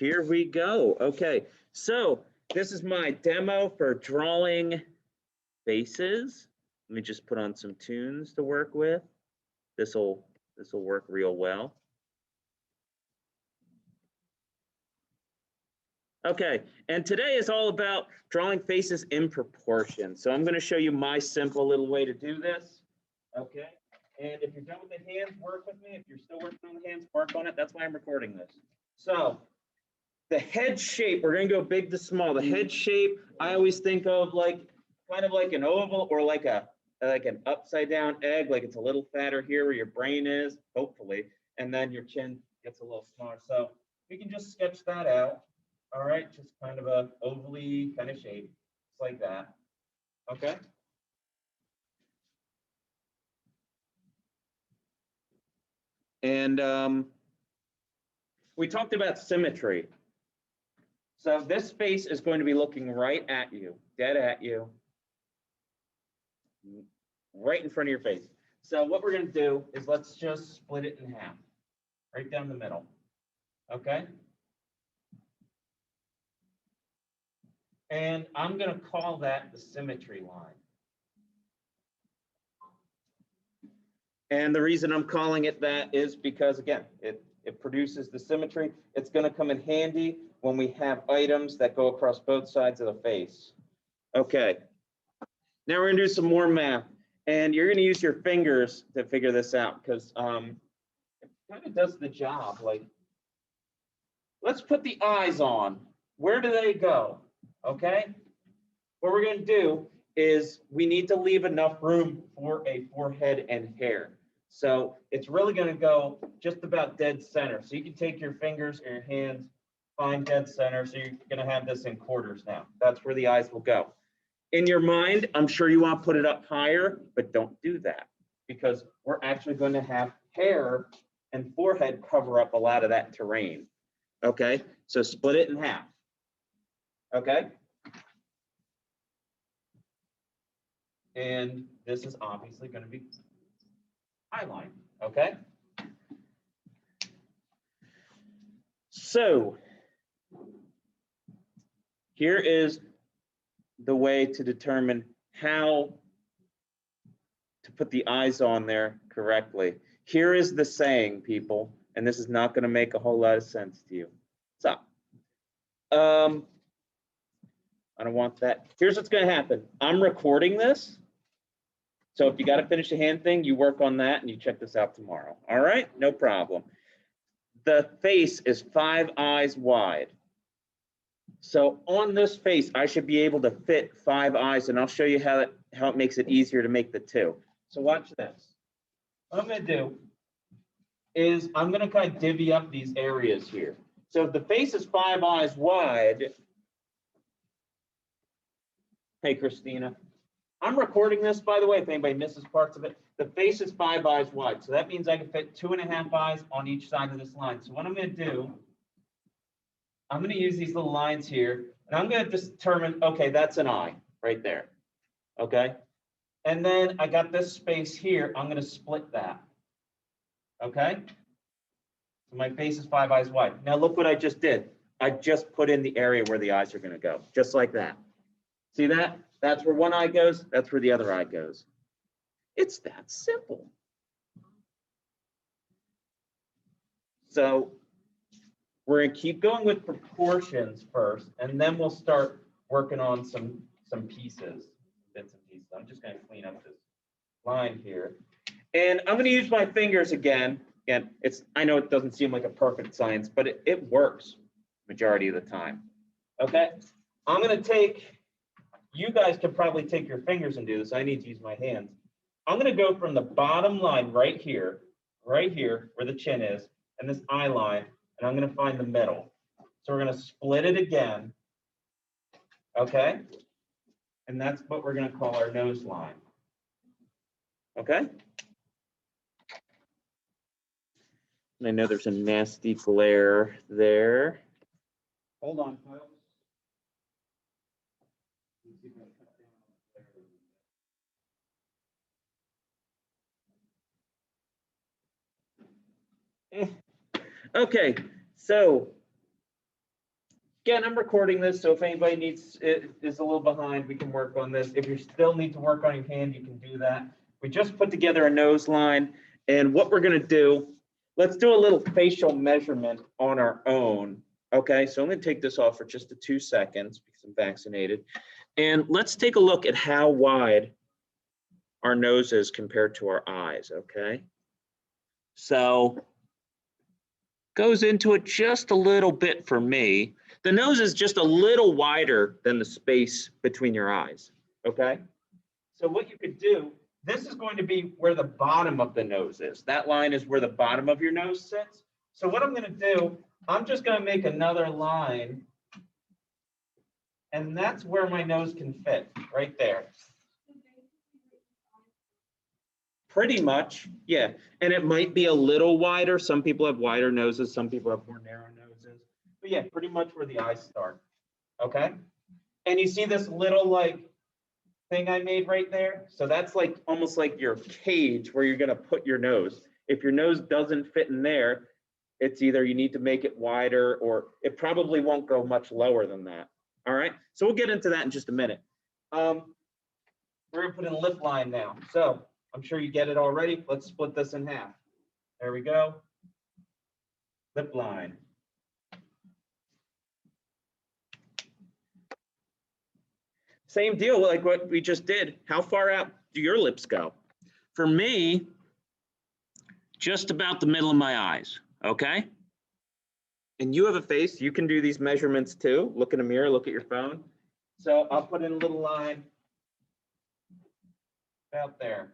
Here we go. Okay, so this is my demo for drawing faces. Let me just put on some tunes to work with. This'll work real well. Okay, and today is all about drawing faces in proportion. So I'm going to show you my simple little way to do this. Okay, and if you're done with the hands, work with me. If you're still working on the hands, work on it. That's why I'm recording this. So the head shape, we're going to go big to small. The head shape, I always think of like kind of like an oval or like an upside down egg, like it's a little fatter here where your brain is, hopefully, and then your chin gets a little smaller. So we can just sketch that out. All right, just kind of a ovally kind of shape, just like that. Okay. And we talked about symmetry. So this face is going to be looking right at you, dead at you, right in front of your face. So what we're going to do is let's just split it in half, right down the middle. Okay. And I'm going to call that the symmetry line. And the reason I'm calling it that is because, again, it produces the symmetry. It's going to come in handy when we have items that go across both sides of the face. Okay. Now we're going to do some more math. And you're going to use your fingers to figure this out because it kind of does the job. Like, let's put the eyes on. Where do they go? Okay. What we're going to do is we need to leave enough room for a forehead and hair. So it's really going to go just about dead center. So you can take your fingers or your hands, find dead center. So you're going to have this in quarters now. That's where the eyes will go. In your mind, I'm sure you want to put it up higher, but don't do that because we're actually going to have hair and forehead cover up a lot of that terrain. Okay, so split it in half. Okay. And this is obviously going to be eyeline. Okay. So here is the way to determine how to put the eyes on there correctly. Here is the saying, people, and this is not going to make a whole lot of sense to you. So, I don't want that. Here's what's going to happen. I'm recording this. So if you got to finish the hand thing, you work on that and you check this out tomorrow. All right, no problem. The face is 5 eyes wide. So on this face, I should be able to fit 5 eyes, and I'll show you how it makes it easier to make the 2. So watch this. What I'm going to do is I'm going to kind of divvy up these areas here. So if the face is 5 eyes wide, hey, Christina, I'm recording this, by the way, if anybody misses parts of it. The face is 5 eyes wide, so that means I can fit 2.5 eyes on each side of this line. So what I'm going to do, I'm going to use these little lines here, and I'm going to just determine, okay, that's an eye right there, okay? And then I got this space here, I'm going to split that, okay? So my face is 5 eyes wide. Now look what I just did. I just put in the area where the eyes are going to go, just like that. See that? That's where one eye goes. That's where the other eye goes. It's that simple. So we're going to keep going with proportions first, and then we'll start working on some pieces, bits and pieces. I'm just going to clean up this line here. And I'm going to use my fingers again. And I know it doesn't seem like a perfect science, but it works majority of the time. Okay? I'm going to take... You guys can probably take your fingers and do this. I need to use my hands. I'm going to go from the bottom line right here where the chin is, and this eye line, and I'm going to find the middle. So we're going to split it again, okay? And that's what we're going to call our nose line, okay? And I know there's a nasty glare there. Hold on, folks. Okay, so Again, I'm recording this, so if anybody needs is a little behind, we can work on this. If you still need to work on your hand, you can do that. We just put together a nose line, and what we're going to do, let's do a little facial measurement on our own. Okay, so I'm going to take this off for just 2 seconds because I'm vaccinated, and let's take a look at how wide our nose is compared to our eyes. Okay, so goes into it just a little bit for me. The nose is just a little wider than the space between your eyes, okay? So what you could do, this is going to be where the bottom of the nose is. That line is where the bottom of your nose sits. So what I'm gonna do, I'm just gonna make another line, and that's where my nose can fit, right there. Pretty much, yeah. And it might be a little wider. Some people have wider noses, some people have more narrow noses. But yeah, pretty much where the eyes start, okay? And you see this little like thing I made right there? So that's like almost like your cage where you're gonna put your nose. If your nose doesn't fit in there, it's either you need to make it wider or it probably won't go much lower than that, all right? So we'll get into that in just a minute. We're gonna put in a lip line now. So I'm sure you get it already. Let's split this in half. There we go. Lip line. Same deal like what we just did. How far out do your lips go? For me, just about the middle of my eyes, okay? And you have a face, you can do these measurements too. Look in a mirror, look at your phone. So I'll put in a little line about there.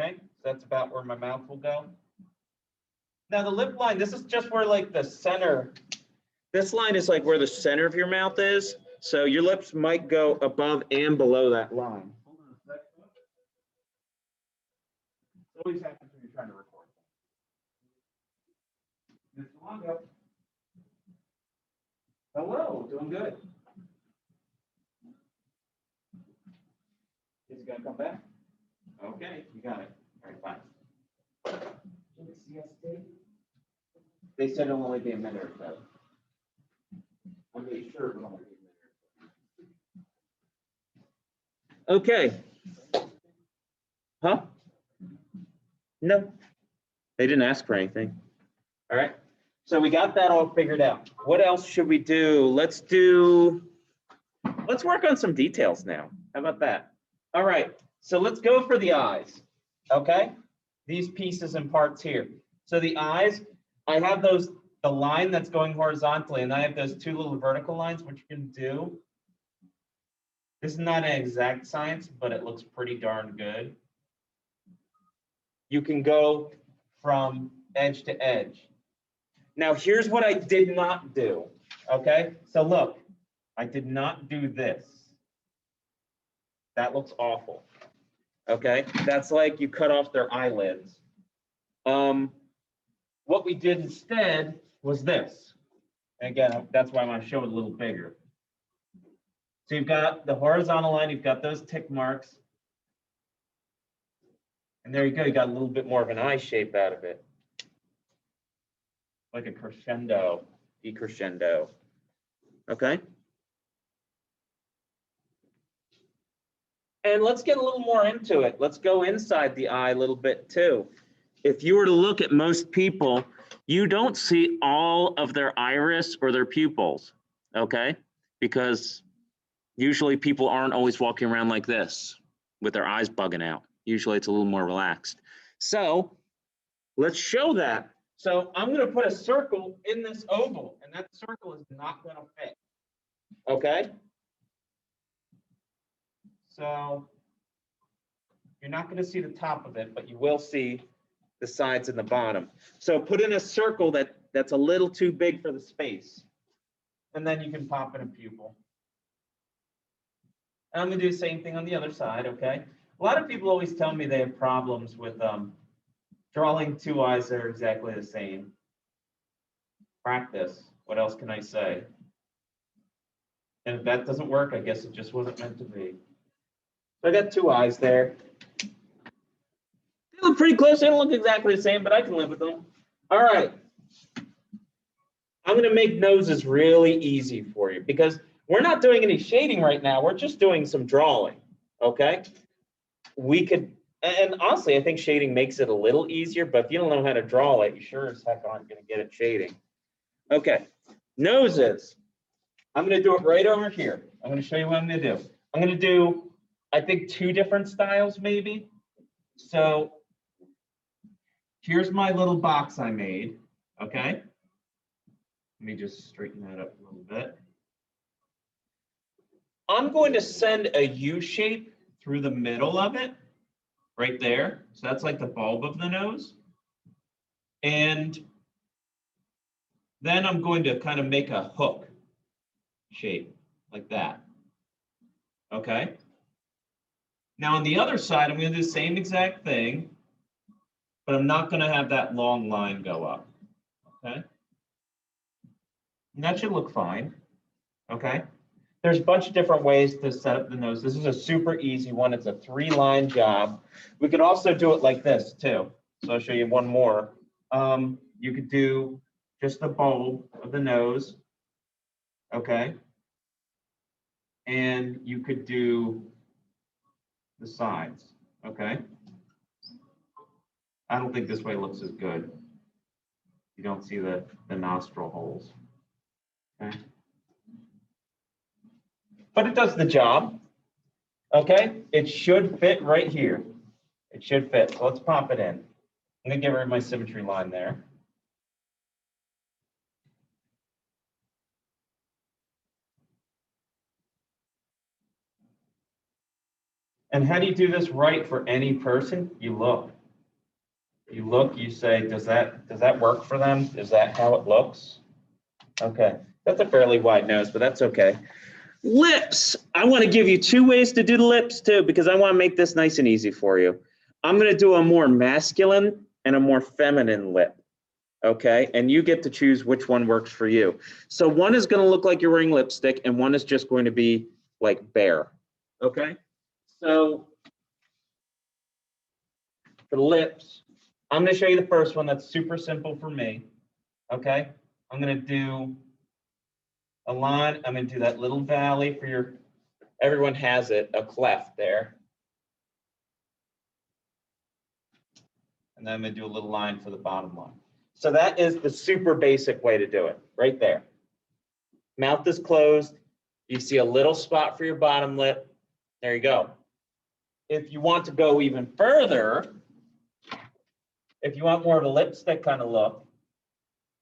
Okay, so that's about where my mouth will go. Now the lip line, this is just where like the center, this line is like where the center of your mouth is. So your lips might go above and below that line. Hold on a second. It always happens when you're trying to record. Mr. Longo. Hello, doing good. Is he gonna come back? Okay, you got it. All right, fine. They said it'll only be a minute or so. I made sure it would only be a minute. Okay. Huh? No, they didn't ask for anything. All right, so we got that all figured out. What else should we do? Let's work on some details now. How about that? All right, so let's go for the eyes, okay? These pieces and parts here. So the eyes, I have the line that's going horizontally, and I have those 2 little vertical lines, which you can do. This is not an exact science, but it looks pretty darn good. You can go from edge to edge. Now, here's what I did not do, okay? So look, I did not do this. That looks awful, okay? That's like you cut off their eyelids. What we did instead was this. And again, that's why I want to show it a little bigger. So you've got the horizontal line, you've got those tick marks. And there you go, you got a little bit more of an eye shape out of it. Like a crescendo, decrescendo, okay? And let's get a little more into it. Let's go inside the eye a little bit too. If you were to look at most people, you don't see all of their iris or their pupils, okay? Because usually people aren't always walking around like this with their eyes bugging out. Usually it's a little more relaxed. So let's show that. So I'm going to put a circle in this oval, and that circle is not going to fit, okay? So you're not going to see the top of it, but you will see the sides and the bottom. So put in a circle that's a little too big for the space, and then you can pop in a pupil. And I'm going to do the same thing on the other side, okay? A lot of people always tell me they have problems with drawing 2 eyes that are exactly the same. Practice. What else can I say? And if that doesn't work, I guess it just wasn't meant to be. So I got 2 eyes there. They look pretty close. They don't look exactly the same, but I can live with them. All right. I'm going to make noses really easy for you because we're not doing any shading right now. We're just doing some drawing, okay? We could, and honestly, I think shading makes it a little easier, but if you don't know how to draw it, you sure as heck aren't going to get it shading. Okay, noses. I'm going to do it right over here. I'm going to show you what I'm going to do. I'm going to do, I think, 2 different styles maybe. So here's my little box I made, okay? Let me just straighten that up a little bit. I'm going to send a U shape through the middle of it, right there. So that's like the bulb of the nose. And then I'm going to kind of make a hook shape like that. Okay. Now on the other side, I'm going to do the same exact thing, but I'm not going to have that long line go up. Okay. And that should look fine. Okay. There's a bunch of different ways to set up the nose. This is a super easy one. It's a 3-line job. We could also do it like this too. So I'll show you one more. You could do just the bulb of the nose. Okay. And you could do the sides. Okay. I don't think this way looks as good. You don't see the nostril holes. Okay. But it does the job. Okay. It should fit right here. It should fit. So let's pop it in. I'm going to get rid of my symmetry line there. And how do you do this right for any person? You look. You look, you say, does that work for them? Is that how it looks? Okay. That's a fairly wide nose, but that's okay. Lips. I want to give you 2 ways to do the lips too, because I want to make this nice and easy for you. I'm going to do a more masculine and a more feminine lip. Okay. And you get to choose which one works for you. So one is going to look like you're wearing lipstick and one is just going to be like bare. Okay. So for the lips, I'm going to show you the first one. That's super simple for me. Okay. I'm going to do a line. I'm going to do that little valley for your, everyone has it, a cleft there. And then I'm going to do a little line for the bottom line. So that is the super basic way to do it, right there. Mouth is closed. You see a little spot for your bottom lip. There you go. If you want to go even further, if you want more of a lipstick kind of look,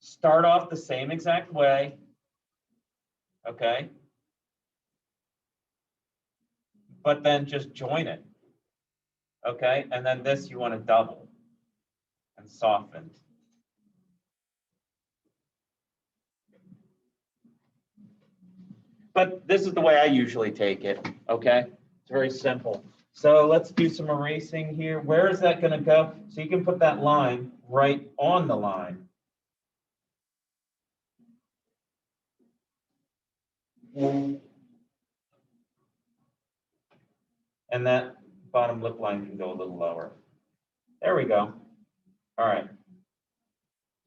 start off the same exact way. Okay. But then just join it. Okay. And then this you want to double and soften. But this is the way I usually take it. Okay. It's very simple. So let's do some erasing here. Where is that going to go? So you can put that line right on the line. And that bottom lip line can go a little lower. There we go. All right.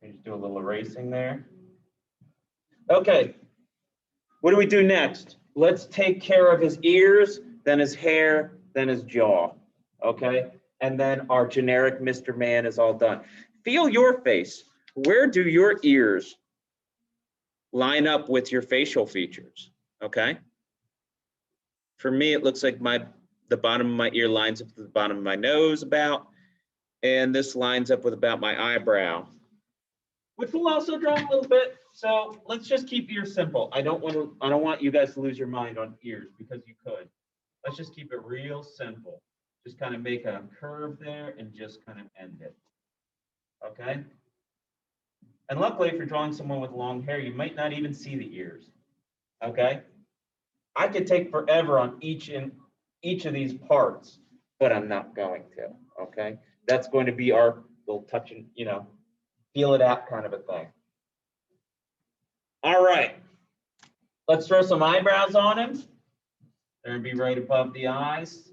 Just do a little erasing there. Okay. What do we do next? Let's take care of his ears, then his hair, then his jaw. Okay. And then our generic Mr. Man is all done. Feel your face. Where do your ears line up with your facial features? Okay. For me, it looks like the bottom of my ear lines up to the bottom of my nose about, and this lines up with about my eyebrow, which will also draw a little bit. So let's just keep ears simple. I don't want you guys to lose your mind on ears because you could. Let's just keep it real simple. Just kind of make a curve there and just kind of end it. Okay. And luckily, if you're drawing someone with long hair, you might not even see the ears. Okay. I could take forever on each of these parts, but I'm not going to. Okay. That's going to be our little touch and, feel it out kind of a thing. All right. Let's throw some eyebrows on him. They're going to be right above the eyes.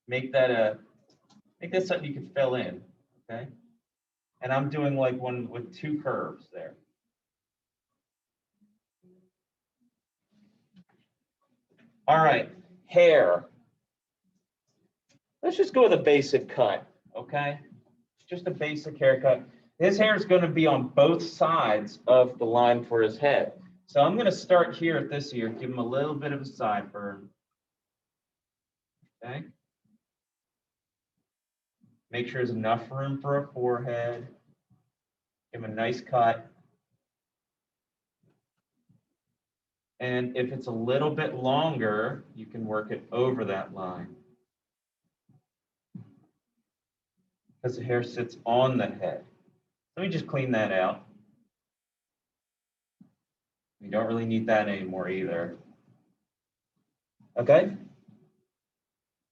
Make that something you can fill in. Okay. And I'm doing like one with 2 curves there. All right, hair. Let's just go with a basic cut, okay? Just a basic haircut. His hair is going to be on both sides of the line for his head. So I'm going to start here at this ear, give him a little bit of a sideburn. Okay. Make sure there's enough room for a forehead. Give him a nice cut. And if it's a little bit longer, you can work it over that line. Because the hair sits on the head. Let me just clean that out. We don't really need that anymore either. Okay?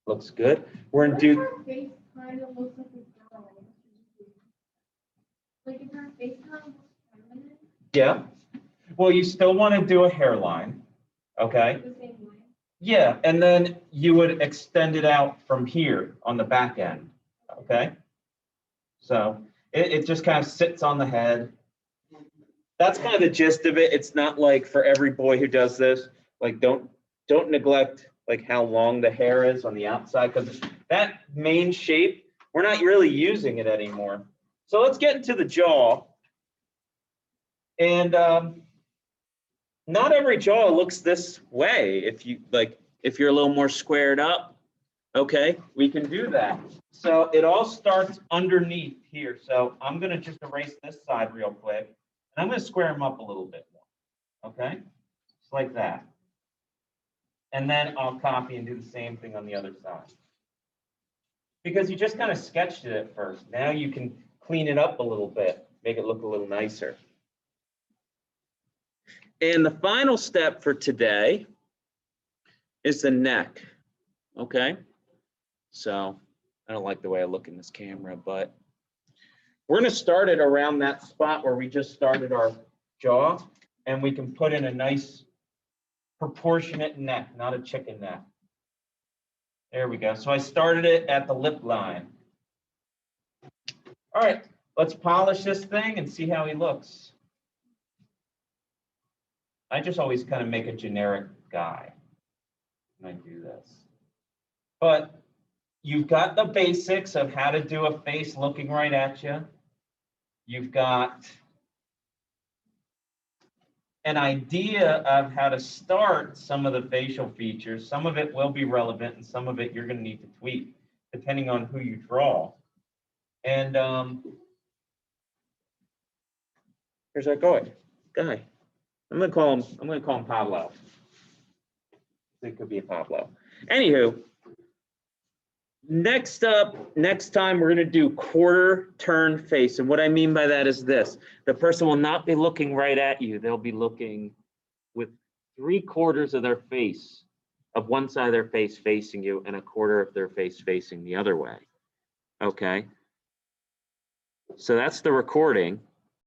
Looks good. We're gonna do. Her face kind of looks like a girl. Like if her face kind of looks feminine. Yeah. Well, you still want to do a hairline. Okay? The same way. Yeah, and then you would extend it out from here on the back end. Okay? So it just kind of sits on the head. That's kind of the gist of it. It's not like for every boy who does this, like don't neglect like how long the hair is on the outside, because that main shape, we're not really using it anymore. So let's get into the jaw. And not every jaw looks this way. If you're a little more squared up, okay, we can do that. So it all starts underneath here. So I'm gonna just erase this side real quick, and I'm gonna square them up a little bit more, okay? Just like that. And then I'll copy and do the same thing on the other side. Because you just kind of sketched it at first. Now you can clean it up a little bit, make it look a little nicer. And the final step for today is the neck, okay? So I don't like the way I look in this camera, but we're gonna start it around that spot where we just started our jaw, and we can put in a nice proportionate neck, not a chicken neck. There we go. So I started it at the lip line. All right, let's polish this thing and see how he looks. I just always kind of make a generic guy when I do this. But you've got the basics of how to do a face looking right at you. You've got an idea of how to start some of the facial features. Some of it will be relevant, and some of it you're going to need to tweak depending on who you draw. And here's our guy. I'm gonna call him Pablo. It could be a Pablo. Anywho, next time we're gonna do quarter turn face. And what I mean by that is this: the person will not be looking right at you. They'll be looking with 3/4 of their face, of one side of their face facing you, and 1/4 of their face facing the other way. Okay. So that's the recording.